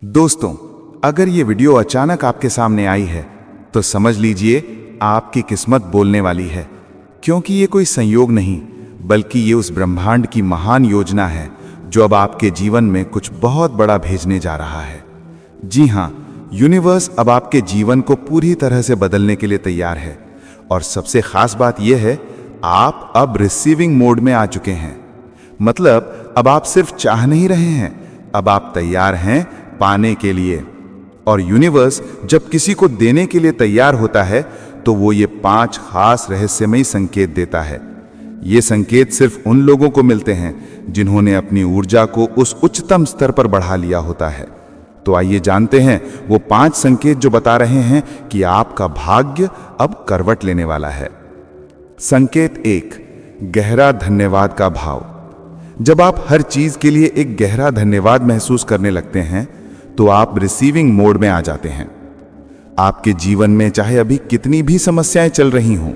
दोस्तों, अगर ये वीडियो अचानक आपके सामने आई है तो समझ लीजिए आपकी किस्मत बोलने वाली है, क्योंकि ये कोई संयोग नहीं बल्कि ये उस ब्रह्मांड की महान योजना है जो अब आपके जीवन में कुछ बहुत बड़ा भेजने जा रहा है। जी हाँ, यूनिवर्स अब आपके जीवन को पूरी तरह से बदलने के लिए तैयार है। और सबसे खास बात यह है, आप अब रिसीविंग मोड में आ चुके हैं। मतलब अब आप सिर्फ चाह नहीं रहे हैं, अब आप तैयार हैं पाने के लिए। और यूनिवर्स जब किसी को देने के लिए तैयार होता है तो वो ये 5 खास रहस्यमयी संकेत देता है। ये संकेत सिर्फ उन लोगों को मिलते हैं जिन्होंने अपनी ऊर्जा को उस उच्चतम स्तर पर बढ़ा लिया होता है। तो आइए जानते हैं वो 5 संकेत जो बता रहे हैं कि आपका भाग्य अब करवट लेने वाला है। संकेत 1, गहरा धन्यवाद का भाव। जब आप हर चीज के लिए एक गहरा धन्यवाद महसूस करने लगते हैं तो आप रिसीविंग मोड में आ जाते हैं। आपके जीवन में चाहे अभी कितनी भी समस्याएं चल रही हों,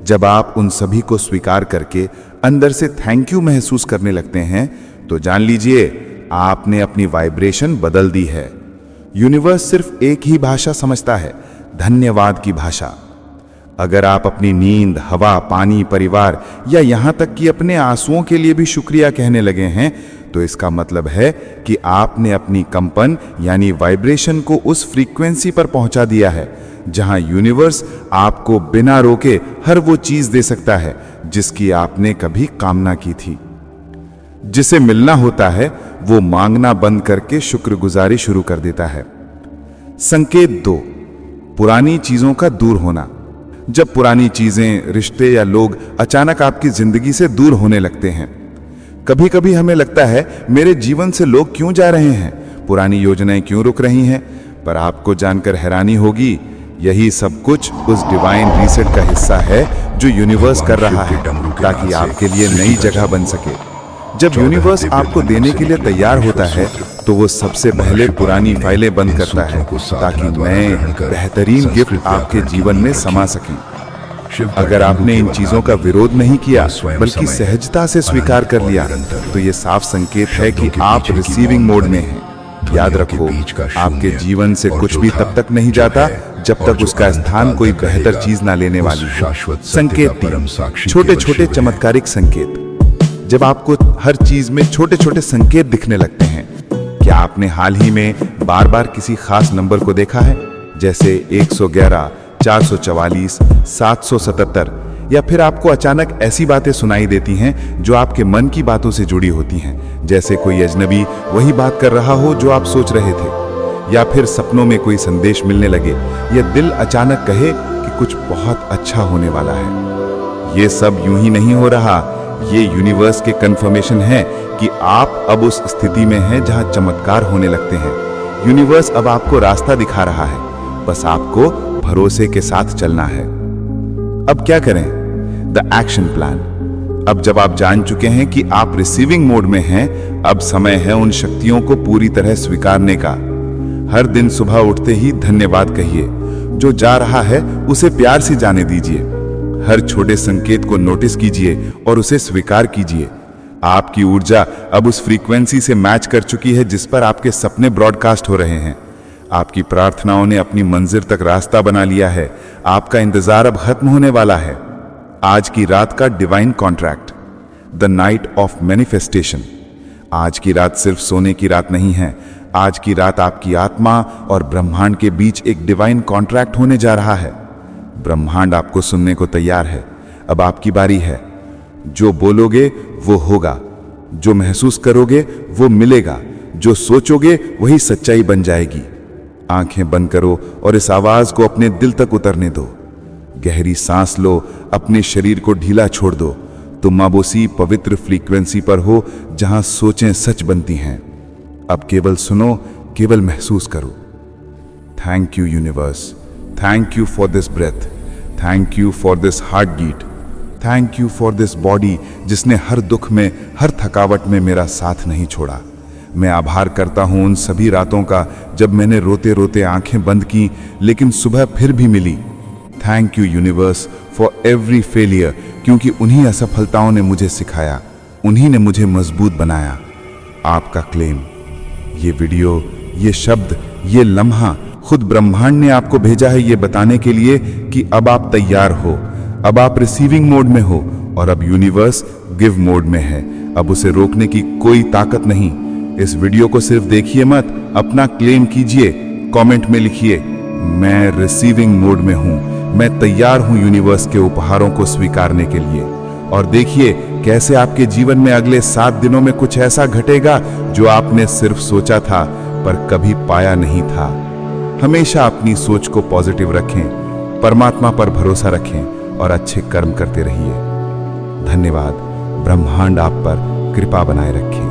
जब आप उन सभी को स्वीकार करके अंदर से थैंक यू महसूस करने लगते हैं तो जान लीजिए आपने अपनी वाइब्रेशन बदल दी है। यूनिवर्स सिर्फ एक ही भाषा समझता है, धन्यवाद की भाषा। अगर आप अपनी नींद, हवा, पानी, परिवार या यहां तक कि अपने आंसुओं के लिए भी शुक्रिया कहने लगे हैं तो इसका मतलब है कि आपने अपनी कंपन यानी वाइब्रेशन को उस फ्रीक्वेंसी पर पहुंचा दिया है जहां यूनिवर्स आपको बिना रोके हर वो चीज दे सकता है जिसकी आपने कभी कामना की थी। जिसे मिलना होता है वो मांगना बंद करके शुक्रगुजारी शुरू कर देता है। संकेत 2, पुरानी चीजों का दूर होना। जब पुरानी चीजें, रिश्ते या लोग अचानक आपकी जिंदगी से दूर होने लगते हैं, कभी कभी हमें लगता है मेरे जीवन से लोग क्यों जा रहे हैं, पुरानी योजनाएं क्यों रुक रही हैं। पर आपको जानकर हैरानी होगी, यही सब कुछ उस डिवाइन रीसेट का हिस्सा है जो यूनिवर्स कर रहा है ताकि आपके लिए नई जगह बन सके। जब यूनिवर्स आपको देने के लिए तैयार होता है तो वो सबसे पहले पुरानी फाइलें बंद करता है ताकि नए बेहतरीन गिफ्ट आपके जीवन में समा सकें। अगर आपने इन चीजों का विरोध नहीं किया बल्कि सहजता से स्वीकार कर लिया तो ये साफ संकेत है कि आप रिसीविंग मोड में हैं। याद रखो, आपके जीवन से कुछ भी तब तक नहीं जाता जब तक उसका स्थान कोई बेहतर चीज ना लेने वाली हो। संकेत 3, छोटे छोटे चमत्कारिक संकेत। जब आपको हर चीज में छोटे छोटे संकेत दिखने लगते हैं, क्या आपने हाल ही में बार बार किसी खास नंबर को देखा है, जैसे 111, 444, 777, या फिर आपको अचानक ऐसी बातें सुनाई देती हैं जो आपके मन की बातों से जुड़ी होती हैं, जैसे कोई अजनबी वही बात कर रहा हो जो आप सोच रहे थे, या फिर सपनों में कोई संदेश मिलने लगे, या दिल अचानक कहे कि कुछ बहुत अच्छा होने वाला है। ये सब यूं ही नहीं हो रहा, ये यूनिवर्स के कंफर्मेशन है कि आप अब उस स्थिति में हैं जहां चमत्कार होने लगते हैं। यूनिवर्स अब आपको रास्ता दिखा रहा है, बस आपको भरोसे के साथ चलना है। अब क्या करें? The action plan. अब जब आप जान चुके हैं कि आप रिसीविंग मोड में हैं, अब समय है उन शक्तियों को पूरी तरह स्वीकारने का। हर दिन सुबह उठते ही धन्यवाद कहिए। जो जा रहा है उसे प्यार से जाने दीजिए। हर छोटे संकेत को नोटिस कीजिए और उसे स्वीकार कीजिए। आपकी ऊर्जा अब उस फ्रीक्वेंसी से मैच कर चुकी है जिस पर आपके सपने ब्रॉडकास्ट हो रहे हैं। आपकी प्रार्थनाओं ने अपनी मंजिल तक रास्ता बना लिया है। आपका इंतजार अब खत्म होने वाला है। आज की रात का divine contract, the night of manifestation. आज की रात सिर्फ सोने की रात नहीं है, आज की रात आपकी आत्मा और ब्रह्मांड के बीच एक डिवाइन कॉन्ट्रैक्ट होने जा रहा है। ब्रह्मांड आपको सुनने को तैयार है। अब आपकी बारी है। जो बोलोगे वो होगा, जो महसूस करोगे वो मिलेगा, जो सोचोगे वही सच्चाई बन जाएगी। आंखें बंद करो और इस आवाज को अपने दिल तक उतरने दो। गहरी सांस लो, अपने शरीर को ढीला छोड़ दो। तुम अब उसी पवित्र फ्रीक्वेंसी पर हो जहां सोचें सच बनती हैं। अब केवल सुनो, केवल महसूस करो। Thank you universe, thank you for this breath, thank you for this heart beat, thank you for this body जिसने हर दुख में, हर थकावट में मेरा साथ नहीं छोड़ा। मैं आभार करता हूं उन सभी रातों का जब मैंने रोते रोते आंखें बंद की लेकिन सुबह फिर भी मिली। Thank you universe for every failure, क्योंकि उन्हीं असफलताओं ने मुझे सिखाया, उन्हीं ने मुझे मजबूत बनाया। आपका क्लेम। ये वीडियो ये शब्द, ये लम्हा खुद ब्रह्मांड ने आपको भेजा है ये बताने के लिए कि अब आप तैयार हो, अब आप रिसीविंग मोड में हो और अब यूनिवर्स गिव मोड में है। अब उसे रोकने की कोई ताकत नहीं। इस वीडियो को सिर्फ देखिए मत, अपना क्लेम कीजिए। कमेंट में लिखिए, मैं रिसीविंग मोड में हूं, मैं तैयार हूं यूनिवर्स के उपहारों को स्वीकारने के लिए। और देखिए कैसे आपके जीवन में अगले 7 दिनों में कुछ ऐसा घटेगा जो आपने सिर्फ सोचा था पर कभी पाया नहीं था। हमेशा अपनी सोच को पॉजिटिव रखें, परमात्मा पर भरोसा रखें और अच्छे कर्म करते रहिए। धन्यवाद। ब्रह्मांड आप पर कृपा बनाए रखें।